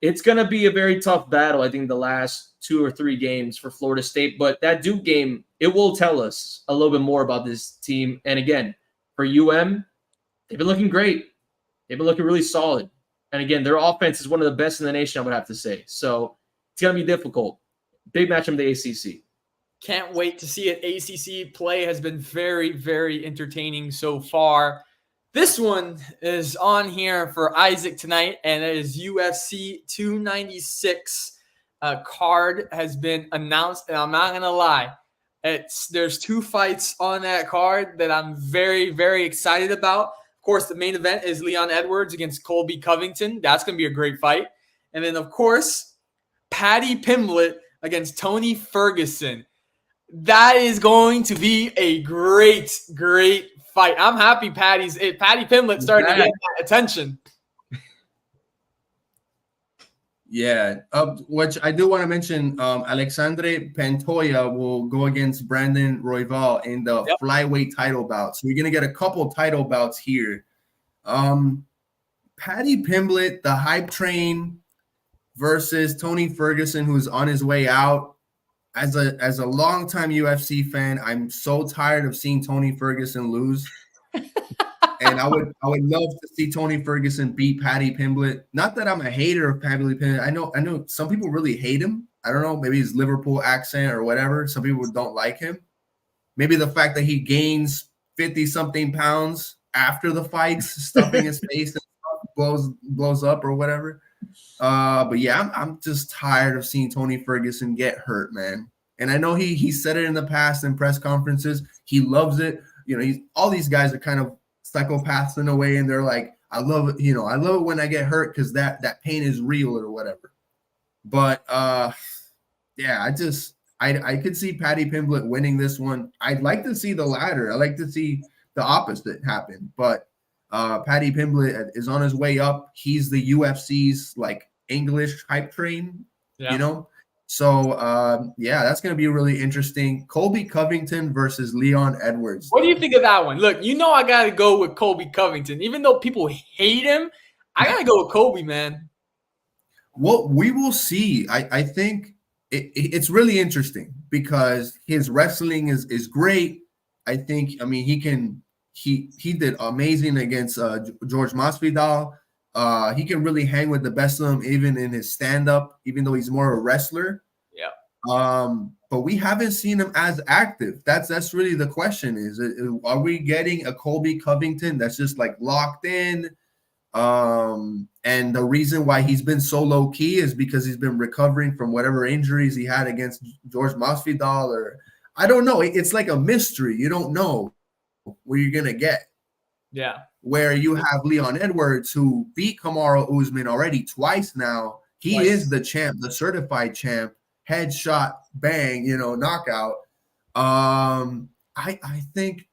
It's going to be a very tough battle, I think, the last 2 or 3 games for Florida State. But that Duke game, it will tell us a little bit more about this team. And again, for they've been looking great. They've been looking really solid. And again, their offense is one of the best in the nation, I would have to say. So it's going to be difficult. Big match in the ACC. Can't wait to see it. ACC play has been very, very entertaining so far. This one is on here for Isaac tonight, and it is UFC 296. Card has been announced, and I'm not going to lie. There's 2 fights on that card that I'm very, very excited about. Of course, the main event is Leon Edwards against Colby Covington. That's going to be a great fight. And then, of course, Paddy Pimblett against Tony Ferguson. That is going to be a great, great fight. I'm happy Paddy Pimblett started to get that attention. Yeah, which I do want to mention, Alexandre Pantoja will go against Brandon Royval in the flyweight title bout. So you're going to get a couple title bouts here. Paddy Pimblett, the hype train, versus Tony Ferguson, who's on his way out. As a longtime UFC fan, I'm so tired of seeing Tony Ferguson lose. And I would love to see Tony Ferguson beat Paddy Pimblett. Not that I'm a hater of Paddy Pimblett. I know some people really hate him. I don't know, maybe his Liverpool accent or whatever. Some people don't like him. Maybe the fact that he gains 50-something pounds after the fights, stuffing his face and blows up or whatever. But yeah, I'm just tired of seeing Tony Ferguson get hurt, man. And I know he said it in the past in press conferences. He loves it. You know, all these guys are kind of psychopaths in a way, and they're like, I love it. You know, I love it when I get hurt because that pain is real or whatever. But yeah, I could see Paddy Pimblett winning this one. I'd like to see the latter. I like to see the opposite happen, but Paddy Pimblett is on his way up. He's the UFC's like English hype train, you know? So, yeah, that's going to be really interesting. Colby Covington versus Leon Edwards. What do you think of that one? Look, you know I got to go with Colby Covington. Even though people hate him, I got to go with Colby, man. Well, we will see. I think it's really interesting because his wrestling is great. I think, I mean, he did amazing against George Masvidal. He can really hang with the best of them, even in his stand-up, even though he's more a wrestler. Yeah. But we haven't seen him as active. That's really the question: are we getting a Colby Covington that's just like locked in? And the reason why he's been so low key is because he's been recovering from whatever injuries he had against George Masvidal, or I don't know. It's like a mystery. You don't know where you're gonna get. Yeah. Where you have Leon Edwards, who beat Kamaru Usman already twice now. He is the champ, the certified champ, headshot, bang, knockout. I think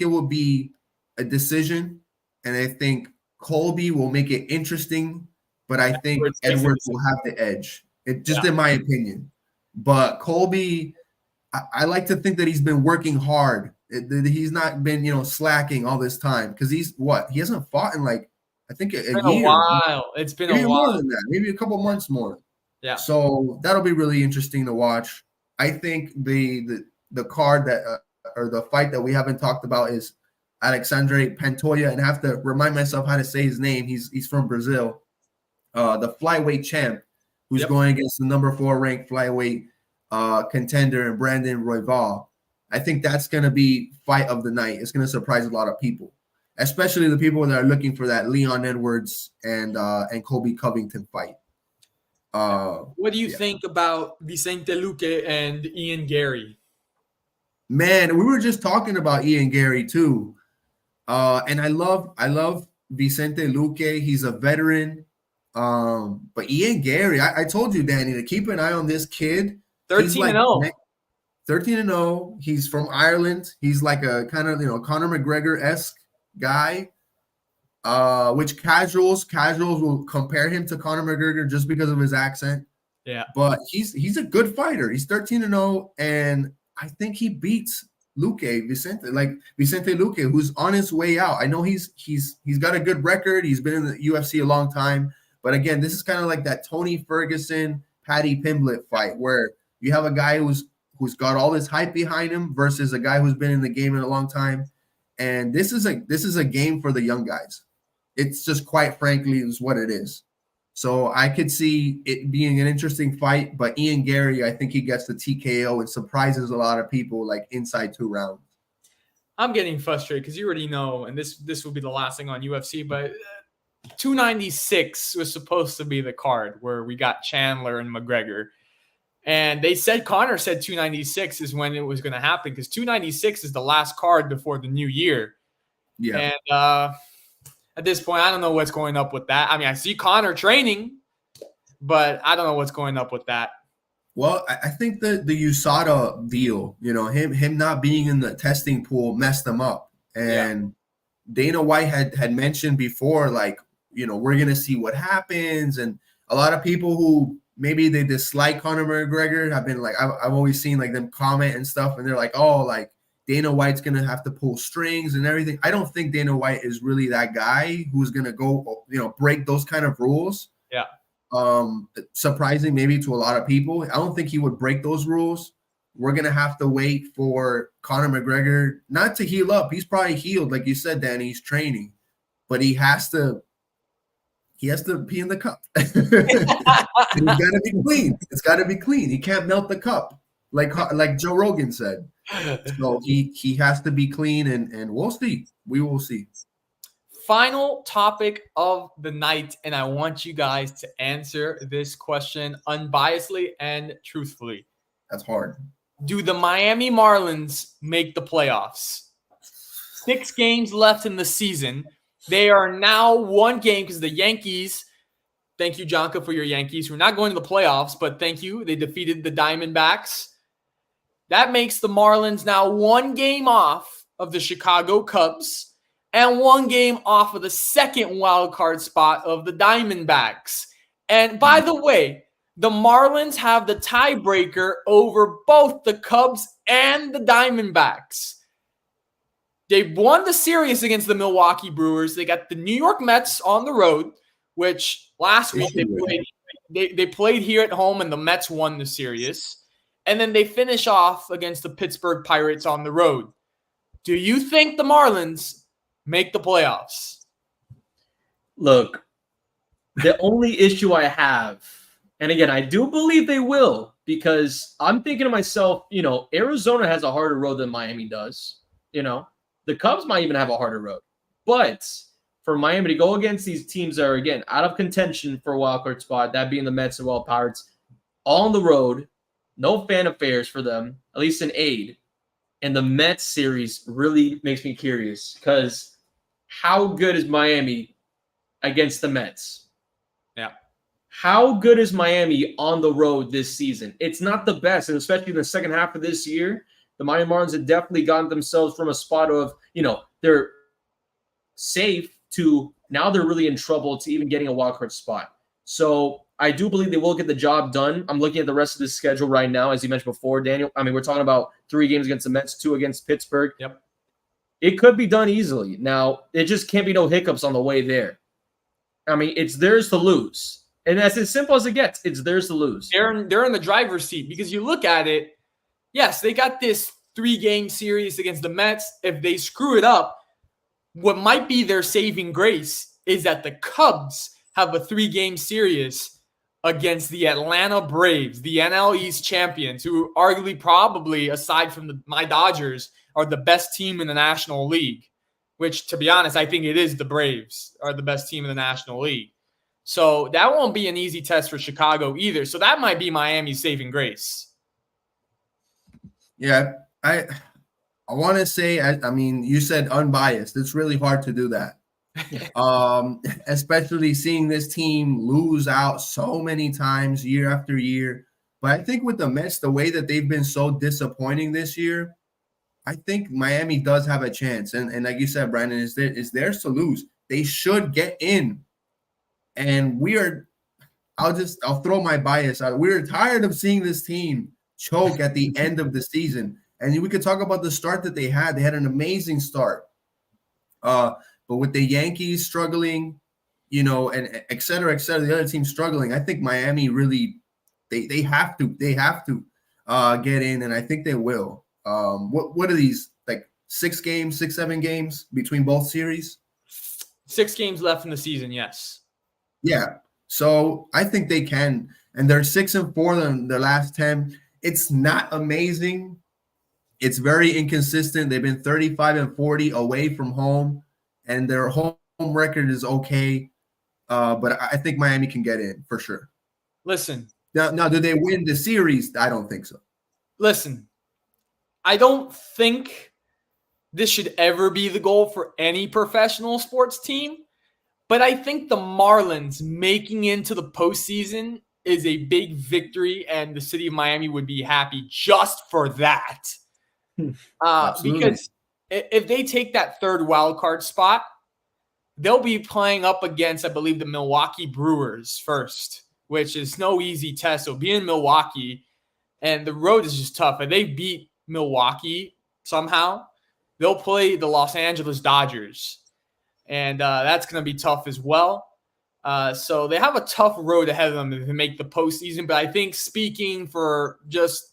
it will be a decision, and I think Colby will make it interesting, but I think Edwards will have the edge. In my opinion. But Colby, I like to think that he's been working hard. He's not been, slacking all this time because he hasn't fought in like I think a year. A while. It's been a while. More than that, maybe a couple months more. Yeah. So that'll be really interesting to watch. I think the card that or the fight that we haven't talked about is Alexandre Pantoja, and I have to remind myself how to say his name. He's from Brazil, the flyweight champ, who's going against the number 4 ranked flyweight contender and Brandon Royval. I think that's going to be fight of the night. It's going to surprise a lot of people, especially the people that are looking for that Leon Edwards and Colby Covington fight. What do you think about Vicente Luque and Ian Gary? Man, we were just talking about Ian Gary too. And I love Vicente Luque. He's a veteran. But Ian Gary, I told you, Danny, to keep an eye on this kid. 13-0. 13-0. He's from Ireland. He's like a kind of, Conor McGregor-esque guy. Which casuals will compare him to Conor McGregor just because of his accent. Yeah. But he's a good fighter. He's 13-0, and I think he beats Vicente Luque, who's on his way out. I know he's got a good record. He's been in the UFC a long time, But again, this is kind of like that Tony Ferguson, Paddy Pimblett fight where you have a guy who's got all this hype behind him versus a guy who's been in the game in a long time. And this is a game for the young guys. It's just quite frankly is what it is. So I could see it being an interesting fight, but Ian Gary, I think he gets the TKO and surprises a lot of people like inside 2 rounds. I'm getting frustrated because you already know, and this will be the last thing on UFC, but 296 was supposed to be the card where we got Chandler and McGregor. And they said, Connor said 296 is when it was going to happen because 296 is the last card before the new year. Yeah. And at this point, I don't know what's going up with that. I mean, I see Connor training, but I don't know what's going up with that. Well, I think the USADA deal, him not being in the testing pool messed him up. And Dana White had mentioned before, like, we're going to see what happens. And a lot of people who maybe they dislike Conor McGregor have been like, I've always seen like them comment and stuff. And they're like, oh, like Dana White's going to have to pull strings and everything. I don't think Dana White is really that guy who's going to go, break those kind of rules. Yeah. Surprising maybe to a lot of people. I don't think he would break those rules. We're going to have to wait for Conor McGregor not to heal up. He's probably healed. Like you said, Danny, he's training, but he has to pee in the cup. It's got to be clean. It's got to be clean. He can't melt the cup like Joe Rogan said. So he has to be clean, and we'll see. We will see. Final topic of the night, and I want you guys to answer this question unbiasedly and truthfully. That's hard. Do the Miami Marlins make the playoffs? 6 games left in the season. They are now 1 game because the Yankees, thank you, Jonka, for your Yankees, who are not going to the playoffs, but thank you. They defeated the Diamondbacks. That makes the Marlins now 1 game off of the Chicago Cubs and 1 game off of the second wild card spot of the Diamondbacks. And by the way, the Marlins have the tiebreaker over both the Cubs and the Diamondbacks. They won the series against the Milwaukee Brewers. They got the New York Mets on the road, which last week they played here at home, and the Mets won the series. And then they finish off against the Pittsburgh Pirates on the road. Do you think the Marlins make the playoffs? Look, the only issue I have, and again, I do believe they will, because I'm thinking to myself, Arizona has a harder road than Miami does. The Cubs might even have a harder road. But for Miami to go against these teams that are, again, out of contention for a wildcard spot, that being the Mets and Pirates, all on the road, no fan affairs for them, at least in aid. And the Mets series really makes me curious because how good is Miami against the Mets? Yeah. How good is Miami on the road this season? It's not the best, and especially in the second half of this year, the Miami Marlins have definitely gotten themselves from a spot of, they're safe to now they're really in trouble to even getting a wildcard spot. So I do believe they will get the job done. I'm looking at the rest of the schedule right now, as you mentioned before, Daniel. I mean, we're talking about 3 games against the Mets, 2 against Pittsburgh. Yep. It could be done easily. Now, it just can't be no hiccups on the way there. I mean, it's theirs to lose. And that's as simple as it gets. It's theirs to lose. They're in the driver's seat because you look at it, yes, they got this 3-game series against the Mets. If they screw it up, what might be their saving grace is that the Cubs have a 3-game series against the Atlanta Braves, the NL East champions, who arguably probably, aside from my Dodgers, are the best team in the National League, which, to be honest, I think it is the Braves are the best team in the National League. So that won't be an easy test for Chicago either. So that might be Miami's saving grace. Yeah, I want to say, I mean, you said unbiased. It's really hard to do that. Especially seeing this team lose out so many times year after year. But I think with the Mets, the way that they've been so disappointing this year, I think Miami does have a chance. And like you said, Brandon, is theirs to lose. They should get in. And I'll throw my bias out. We're tired of seeing this team choke at the end of the season. And we could talk about the start that they had. They had an amazing start. But with the Yankees struggling, and et cetera, the other team's struggling. I think Miami really, they have to get in, and I think they will. What are these, like 6 games, 6, 7 games between both series? 6 games left in the season, yes. Yeah. So I think they can, and they're 6-4 in their last 10. It's not amazing. It's very inconsistent. They've been 35-40 away from home, and their home record is okay. But I think Miami can get in for sure. Listen. Now, do they win the series? I don't think so. Listen, I don't think this should ever be the goal for any professional sports team, but I think the Marlins making into the postseason is a big victory, and the city of Miami would be happy just for that. Because if they take that third wild card spot, they'll be playing up against, I believe, the Milwaukee Brewers first, which is no easy test. So be in Milwaukee, and the road is just tough. If they beat Milwaukee somehow, they'll play the Los Angeles Dodgers, and that's going to be tough as well. So they have a tough road ahead of them to make the postseason. But I think speaking for just,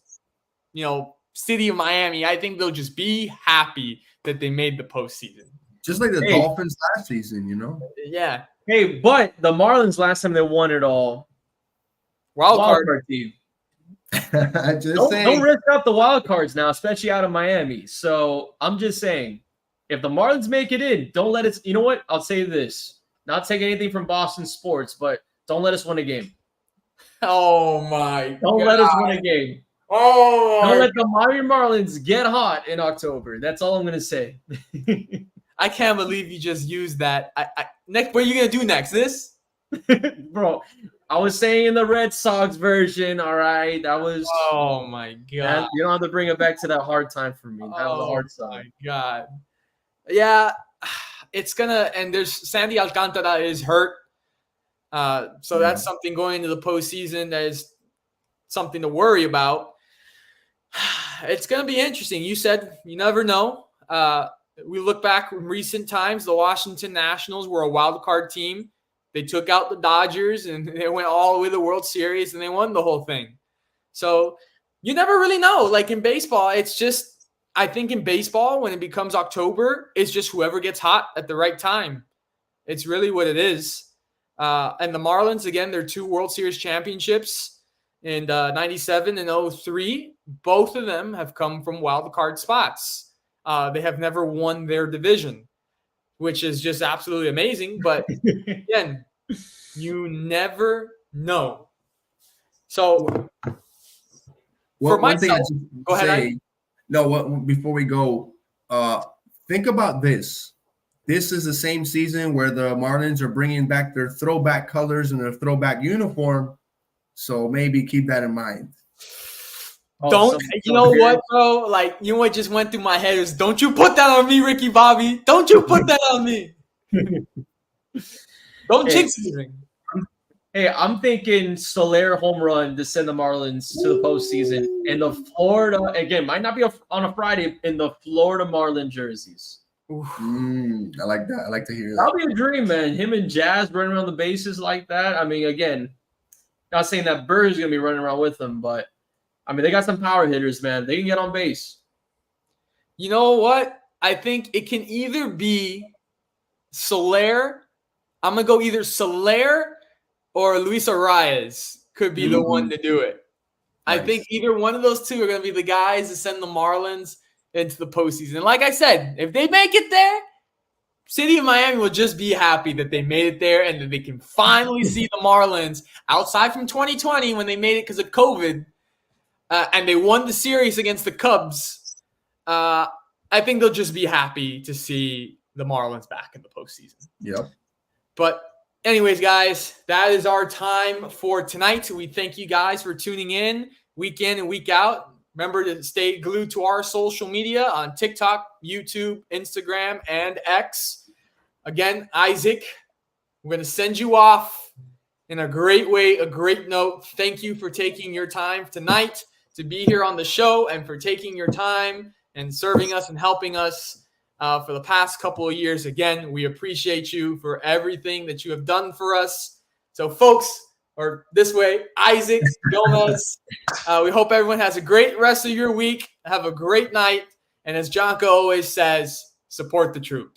city of Miami, I think they'll just be happy that they made the postseason. Just like the Dolphins last season, Yeah. Hey, but the Marlins last time they won it all, wild card team. Don't risk out the wild cards now, especially out of Miami. So I'm just saying, if the Marlins make it in, don't let it. You know what? I'll say this: not take anything from Boston sports, but don't let us win a game. Oh my! Don't let us win a game. Oh! Don't let the Miami Marlins get hot in October. That's all I'm gonna say. I can't believe you just used that. Next, what are you gonna do next? This, bro. I was saying in the Red Sox version. All right, that was. Oh my god! You don't have to bring it back to that hard time for me. That was a hard time. Oh my god! Yeah, it's gonna. And there's Sandy Alcantara is hurt, so that's something going into the postseason. That is something to worry about. It's gonna be interesting. You said you never know. We look back in recent times. The Washington Nationals were a wild card team. They took out the Dodgers, and they went all the way to the World Series, and they won the whole thing. So you never really know. Like in baseball, it's just, I think in baseball, when it becomes October, it's just whoever gets hot at the right time. It's really what it is. And the Marlins, again, they're 2 World Series championships in 97 and 03. Both of them have come from wild card spots. They have never won their division, which is just absolutely amazing. But again, you never know. So for myself, go ahead. Before we go, think about this. This is the same season where the Marlins are bringing back their throwback colors and their throwback uniform. So maybe keep that in mind. You know what, bro? Like, you know what just went through my head is, don't you put that on me, Ricky Bobby. Don't you put that on me. Don't jinx me. Hey, I'm thinking Soler home run to send the Marlins to the postseason. And the Florida, again, might not be on a Friday, in the Florida Marlin jerseys. I like that. I like to hear that. That'll be a dream, man. Him and Jazz running around the bases like that. I mean, again, not saying that Bird's going to be running around with them, but I mean, they got some power hitters, man. They can get on base. You know what? I think it can either be Soler. I'm going to go either Soler or Luis Arias could be the one to do it. Nice. I think either one of those two are going to be the guys to send the Marlins into the postseason. And like I said, if they make it there, City of Miami will just be happy that they made it there and that they can finally see the Marlins outside from 2020 when they made it because of COVID. And they won the series against the Cubs. I think they'll just be happy to see the Marlins back in the postseason. Yep. But anyways, guys, that is our time for tonight. We thank you guys for tuning in and week out. Remember to stay glued to our social media on TikTok, YouTube, Instagram, and X. Again, Isaac, we're going to send you off in a great way, a great note. Thank you for taking your time tonight to be here on the show and for taking your time and serving us and helping us. for the past couple of years. Again, we appreciate you for everything that you have done for us. So, folks, or this way, Isaac Gomez, we hope everyone has a great rest of your week. Have a great night. And as Jonko always says, support the troops.